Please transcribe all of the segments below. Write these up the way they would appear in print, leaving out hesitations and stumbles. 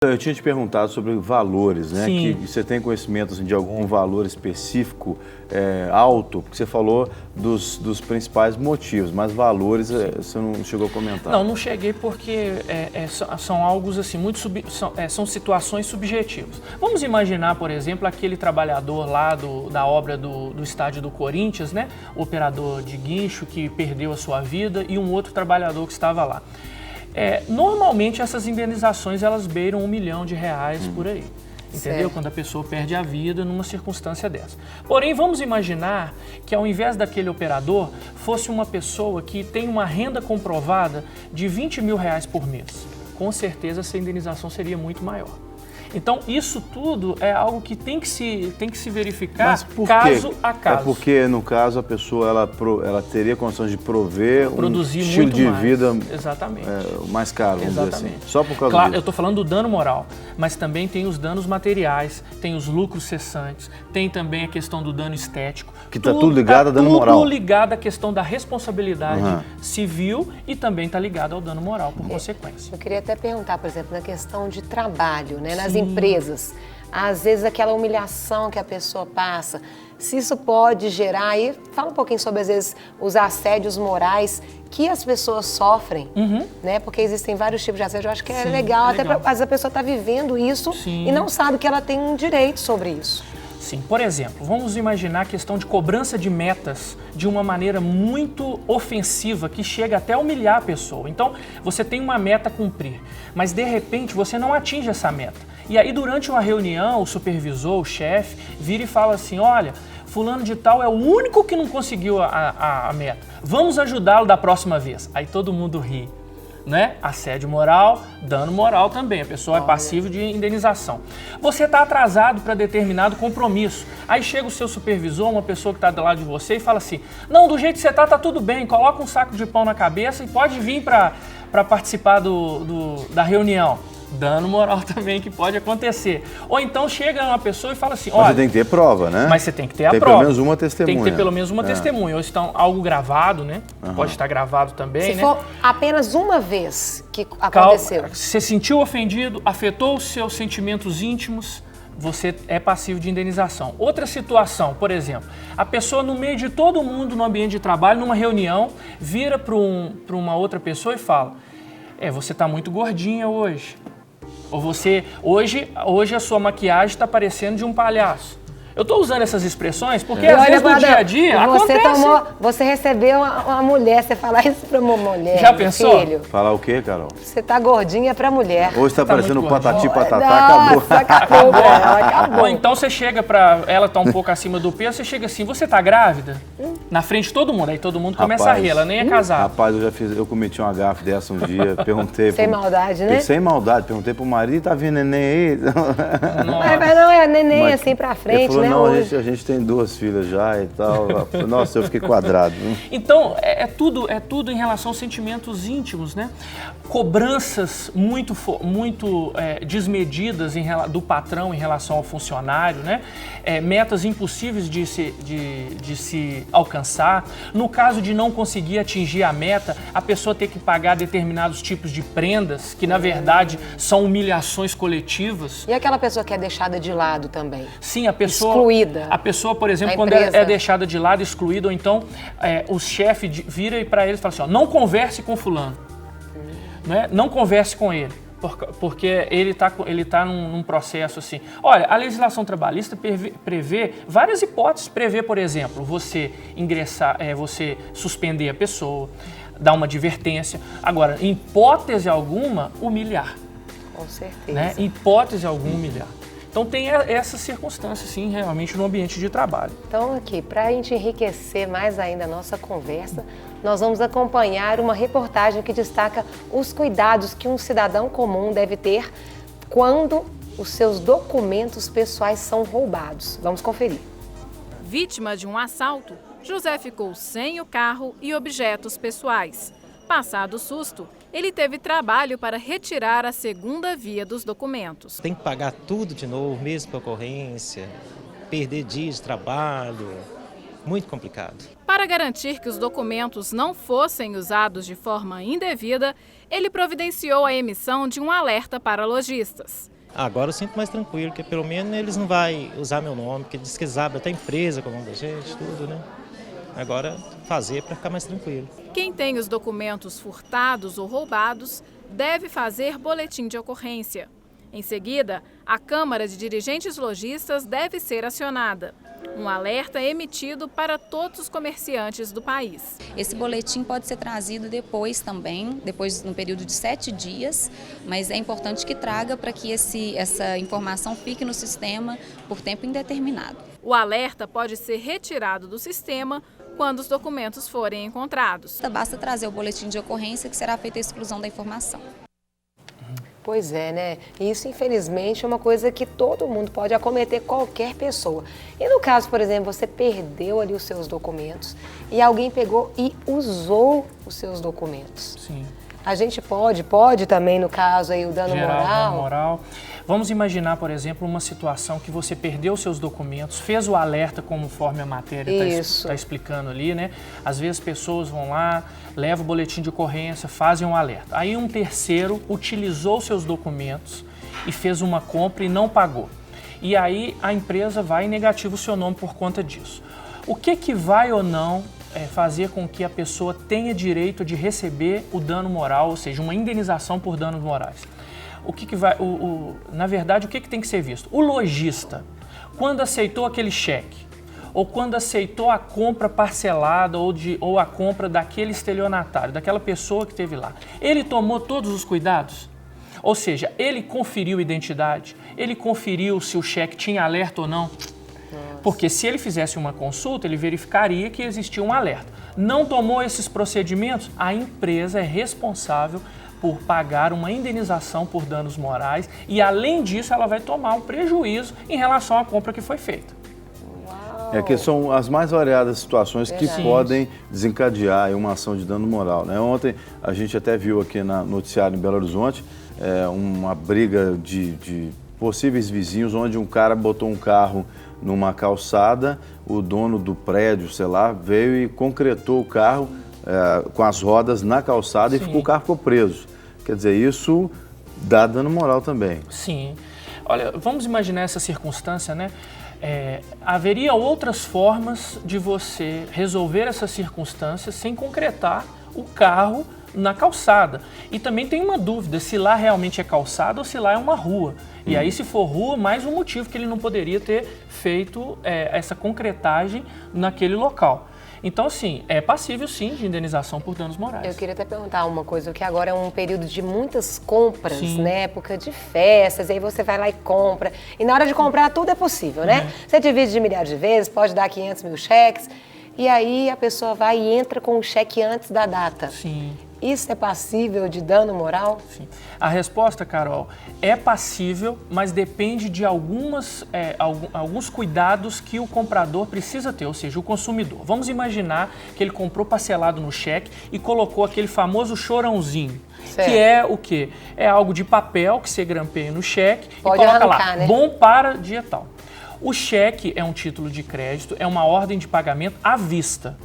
Eu tinha te perguntado sobre valores, né? Sim. Que você tem conhecimento assim, de algum valor específico alto? Porque você falou dos principais motivos, mas valores você não chegou a comentar. Não cheguei porque são algo assim, são situações subjetivas. Vamos imaginar, por exemplo, aquele trabalhador lá da obra do estádio do Corinthians, né? O operador de guincho que perdeu a sua vida e um outro trabalhador que estava lá. Normalmente essas indenizações elas beiram R$1 milhão por aí, entendeu? Certo. Quando a pessoa perde a vida numa circunstância dessa. Porém, vamos imaginar que ao invés daquele operador fosse uma pessoa que tem uma renda comprovada de R$20 mil por mês. Com certeza essa indenização seria muito maior. Então, isso tudo é algo que tem que se verificar caso a caso. É porque, no caso, a pessoa ela teria condições de produzir um estilo muito de mais. vida Exatamente. Mais caro, vamos dizer assim. Só por causa Claro, disso. eu estou falando do dano moral, mas também tem os danos materiais, tem os lucros cessantes, tem também a questão do dano estético. Que está tudo ligado a dano moral. Tudo ligado à questão da responsabilidade civil e também está ligado ao dano moral, por consequência. Eu queria até perguntar, por exemplo, na questão de trabalho, né, nas empresas, às vezes aquela humilhação que a pessoa passa, se isso pode gerar, e fala um pouquinho sobre, às vezes, os assédios morais que as pessoas sofrem, né, porque existem vários tipos de assédio, eu acho que é legal, até às vezes a pessoa está vivendo isso e não sabe que ela tem um direito sobre isso. Sim, por exemplo, vamos imaginar a questão de cobrança de metas de uma maneira muito ofensiva, que chega até a humilhar a pessoa. Então, você tem uma meta a cumprir, mas de repente você não atinge essa meta. E aí, durante uma reunião, o supervisor, o chefe, vira e fala assim, olha, fulano de tal é o único que não conseguiu a meta. Vamos ajudá-lo da próxima vez. Aí todo mundo ri. Né? Assédio moral, dano moral também, a pessoa é passiva de indenização. Você está atrasado para determinado compromisso, aí chega o seu supervisor, uma pessoa que está do lado de você e fala assim, não, do jeito que você está, tá tudo bem, coloca um saco de pão na cabeça e pode vir para participar da reunião. Dano moral também que pode acontecer. Ou então chega uma pessoa e fala assim, olha... Mas você tem que ter prova, né? Mas você tem que ter a prova. Tem pelo menos uma testemunha. Tem que ter pelo menos uma testemunha. Ou então algo gravado, né? Pode estar gravado também, Se for apenas uma vez que aconteceu. Você sentiu ofendido, afetou os seus sentimentos íntimos, você é passivo de indenização. Outra situação, por exemplo, a pessoa no meio de todo mundo no ambiente de trabalho, numa reunião, vira para uma outra pessoa e fala, você está muito gordinha hoje. Ou você, hoje a sua maquiagem está parecendo de um palhaço. Eu estou usando essas expressões porque às vezes no dia a dia acontece. Você recebeu uma mulher, você falar isso para uma mulher. Já pensou? Filho, Falar o quê, Carol? você tá gordinha para mulher. Hoje está parecendo um patati patatá, Nossa, acabou. Acabou. Ou então você chega para ela tá um pouco acima do peso, você chega assim, você tá grávida? Na frente de todo mundo, aí todo mundo começa a rir, ela nem é casada. Rapaz, eu cometi uma gafe dessa um dia, perguntei... Sem maldade, né? Sem maldade, perguntei pro marido, tá vindo neném aí? Mas não é neném assim pra frente, ele falou, né? não, a gente tem 2 filhas já e tal. Nossa, eu fiquei quadrado. Então, é tudo em relação aos sentimentos íntimos, né? Cobranças muito desmedidas do patrão em relação ao funcionário, né? Metas impossíveis de se alcançar. No caso de não conseguir atingir a meta, a pessoa ter que pagar determinados tipos de prendas, que na verdade são humilhações coletivas. E aquela pessoa que é deixada de lado também? Sim, a pessoa... Excluída. A pessoa, por exemplo, quando é deixada de lado, excluída, ou então o chefe vira para ele e fala assim, ó, não converse com fulano, né? Não converse com ele, porque ele tá num processo assim. Olha, a legislação trabalhista prevê várias hipóteses, por exemplo, você ingressar, você suspender a pessoa, dar uma advertência. Agora, em hipótese alguma, humilhar. Com certeza. Né? Em hipótese alguma, humilhar. Então tem essa circunstância, sim, realmente no ambiente de trabalho. Então aqui, para a gente enriquecer mais ainda a nossa conversa, nós vamos acompanhar uma reportagem que destaca os cuidados que um cidadão comum deve ter quando os seus documentos pessoais são roubados. Vamos conferir. Vítima de um assalto, José ficou sem o carro e objetos pessoais. Passado o susto, ele teve trabalho para retirar a segunda via dos documentos. Tem que pagar tudo de novo, mesmo para ocorrência, perder dias de trabalho, muito complicado. Para garantir que os documentos não fossem usados de forma indevida, ele providenciou a emissão de um alerta para lojistas. Agora eu sinto mais tranquilo, porque pelo menos eles não vão usar meu nome, porque diz que eles abrem até empresa com o nome da gente, tudo, né? Agora fazer para ficar mais tranquilo. Quem tem os documentos furtados ou roubados deve fazer boletim de ocorrência. Em seguida, a Câmara de Dirigentes Lojistas deve ser acionada. Um alerta é emitido para todos os comerciantes do país. Esse boletim pode ser trazido depois também, no período de 7 dias, mas é importante que traga para que essa informação fique no sistema por tempo indeterminado. O alerta pode ser retirado do sistema quando os documentos forem encontrados. Basta trazer o boletim de ocorrência que será feita a exclusão da informação. Pois é, né? Isso, infelizmente, é uma coisa que todo mundo pode acometer, qualquer pessoa. E no caso, por exemplo, você perdeu ali os seus documentos e alguém pegou e usou os seus documentos. Sim. A gente pode também, no caso, aí, o dano Dano moral. Vamos imaginar, por exemplo, uma situação que você perdeu seus documentos, fez o alerta conforme a matéria está explicando ali, né? Às vezes pessoas vão lá, levam o boletim de ocorrência, fazem um alerta. Aí um terceiro utilizou seus documentos e fez uma compra e não pagou. E aí a empresa vai e negativa o seu nome por conta disso. O que vai ou não fazer com que a pessoa tenha direito de receber o dano moral, ou seja, uma indenização por danos morais? Na verdade, o que tem que ser visto? O lojista, quando aceitou aquele cheque, ou quando aceitou a compra parcelada ou a compra daquele estelionatário, daquela pessoa que esteve lá, ele tomou todos os cuidados? Ou seja, ele conferiu identidade, ele conferiu se o cheque tinha alerta ou não? Porque se ele fizesse uma consulta, ele verificaria que existia um alerta. Não tomou esses procedimentos, a empresa é responsável por pagar uma indenização por danos morais e, além disso, ela vai tomar um prejuízo em relação à compra que foi feita. É que são as mais variadas situações que podem desencadear uma ação de dano moral, né? Ontem a gente até viu aqui no noticiário em Belo Horizonte uma briga de possíveis vizinhos, onde um cara botou um carro numa calçada, o dono do prédio, sei lá, veio e concretou o carro com as rodas na calçada e o carro ficou preso. Quer dizer, isso dá dano moral também. Sim. Olha, vamos imaginar essa circunstância, né? Haveria outras formas de você resolver essa circunstância sem concretar o carro na calçada. E também tem uma dúvida se lá realmente é calçada ou se lá é uma rua. E aí, se for rua, mais um motivo que ele não poderia ter feito essa concretagem naquele local. Então, assim, é passível, sim, de indenização por danos morais. Eu queria até perguntar uma coisa, que agora é um período de muitas compras, né? Época de festas, aí você vai lá e compra. E na hora de comprar, tudo é possível, né? Você divide de milhares de vezes, pode dar 500 mil cheques, e aí a pessoa vai e entra com o cheque antes da data. Sim. Isso é passível de dano moral? Sim. A resposta, Carol, é passível, mas depende de alguns cuidados que o comprador precisa ter, ou seja, o consumidor. Vamos imaginar que ele comprou parcelado no cheque e colocou aquele famoso chorãozinho, que é o quê? É algo de papel que você grampeia no cheque e coloca lá, né? Bom para dia tal. O cheque é um título de crédito, é uma ordem de pagamento à vista.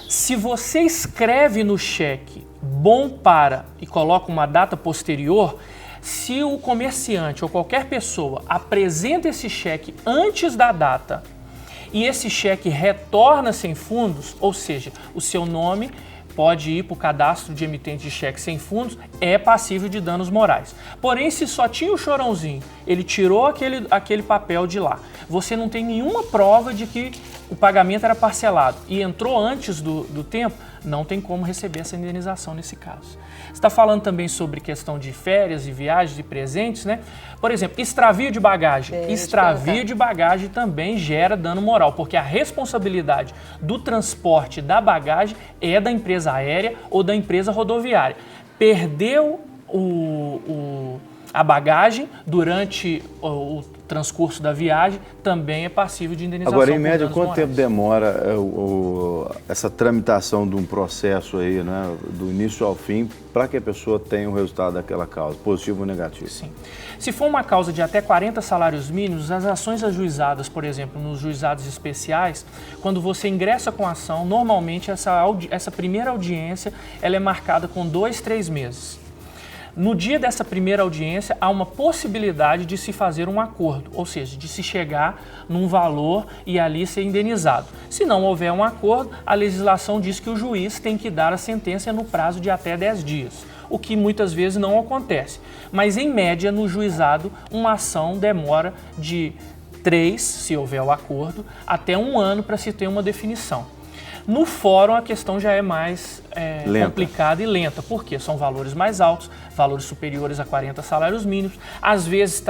Se você escreve no cheque bom para e coloca uma data posterior, se o comerciante ou qualquer pessoa apresenta esse cheque antes da data e esse cheque retorna sem fundos, ou seja, o seu nome pode ir para o cadastro de emitente de cheque sem fundos, é passível de danos morais. Porém, se só tinha o chorãozinho, ele tirou aquele papel de lá, você não tem nenhuma prova de que o pagamento era parcelado e entrou antes do tempo, não tem como receber essa indenização nesse caso. Você está falando também sobre questão de férias, de viagens, de presentes, né? Por exemplo, extravio de bagagem. Extravio de bagagem também gera dano moral, porque a responsabilidade do transporte da bagagem é da empresa aérea ou da empresa rodoviária. Perdeu a bagagem durante transcurso da viagem, também é passível de indenização. Agora, em média, por danos quanto morais. tempo demora essa tramitação de um processo aí, né, do início ao fim, para que a pessoa tenha o resultado daquela causa, positivo ou negativo? Sim. Se for uma causa de até 40 salários mínimos, as ações ajuizadas, por exemplo, nos juizados especiais, quando você ingressa com a ação, normalmente essa primeira audiência ela é marcada com 2, 3 meses. No dia dessa primeira audiência, há uma possibilidade de se fazer um acordo, ou seja, de se chegar num valor e ali ser indenizado. Se não houver um acordo, a legislação diz que o juiz tem que dar a sentença no prazo de até 10 dias, o que muitas vezes não acontece. Mas, em média, no juizado, uma ação demora de 3, se houver o acordo, até 1 ano para se ter uma definição. No fórum, a questão já é mais complicada e lenta, porque são valores mais altos, valores superiores a 40 salários mínimos. Às vezes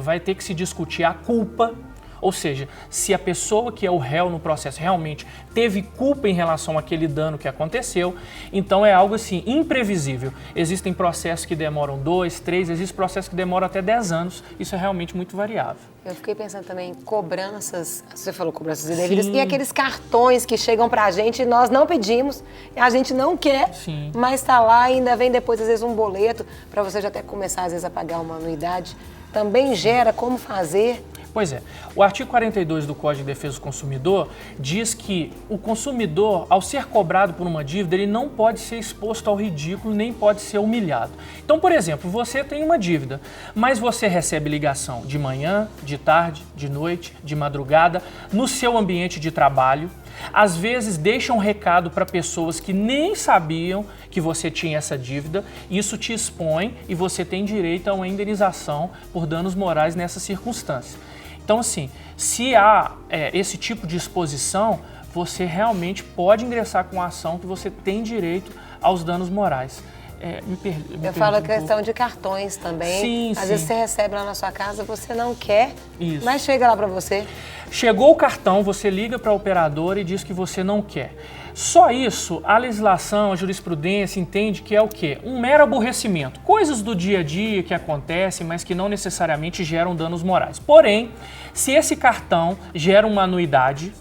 vai ter que se discutir a culpa, ou seja, se a pessoa que é o réu no processo realmente teve culpa em relação àquele dano que aconteceu. Então é algo assim imprevisível. Existem processos que demoram 2, 3, existem processos que demoram até 10 anos. Isso é realmente muito variável. Eu fiquei pensando também em cobranças, você falou cobranças indevidas, e aqueles cartões que chegam pra gente e nós não pedimos, a gente não quer, mas tá lá e ainda vem depois, às vezes, um boleto para você já até começar, às vezes, a pagar uma anuidade. Também gera como fazer. Pois é. O artigo 42 do Código de Defesa do Consumidor diz que o consumidor, ao ser cobrado por uma dívida, ele não pode ser exposto ao ridículo, nem pode ser humilhado. Então, por exemplo, você tem uma dívida, mas você recebe ligação de manhã, de tarde, de noite, de madrugada, no seu ambiente de trabalho. Às vezes deixa um recado para pessoas que nem sabiam que você tinha essa dívida. Isso te expõe e você tem direito a uma indenização por danos morais nessa circunstância. Então, assim, se há esse tipo de exposição, você realmente pode ingressar com a ação que você tem direito aos danos morais. Eu falo a questão de cartões também. Sim, Às vezes você recebe lá na sua casa, você não quer, mas chega lá para você. Chegou o cartão, você liga para a operadora e diz que você não quer. Só isso, a legislação, a jurisprudência entende que é o quê? Um mero aborrecimento. Coisas do dia a dia que acontecem, mas que não necessariamente geram danos morais. Porém, se esse cartão gera uma anuidade,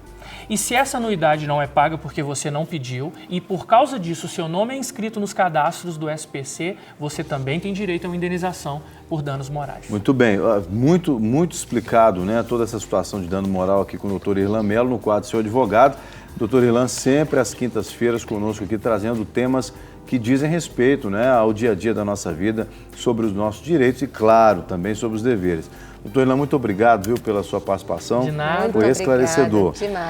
e se essa anuidade não é paga porque você não pediu, e por causa disso o seu nome é inscrito nos cadastros do SPC, você também tem direito a uma indenização por danos morais. Muito bem, muito explicado, né, toda essa situação de dano moral aqui com o doutor Irlan Mello, no quadro Seu Advogado. Doutor Irlan, sempre às quintas-feiras conosco aqui, trazendo temas que dizem respeito, né, ao dia a dia da nossa vida, sobre os nossos direitos e, claro, também sobre os deveres. Doutor Irlan, muito obrigado, viu, pela sua participação. De nada. Foi esclarecedor. Demais.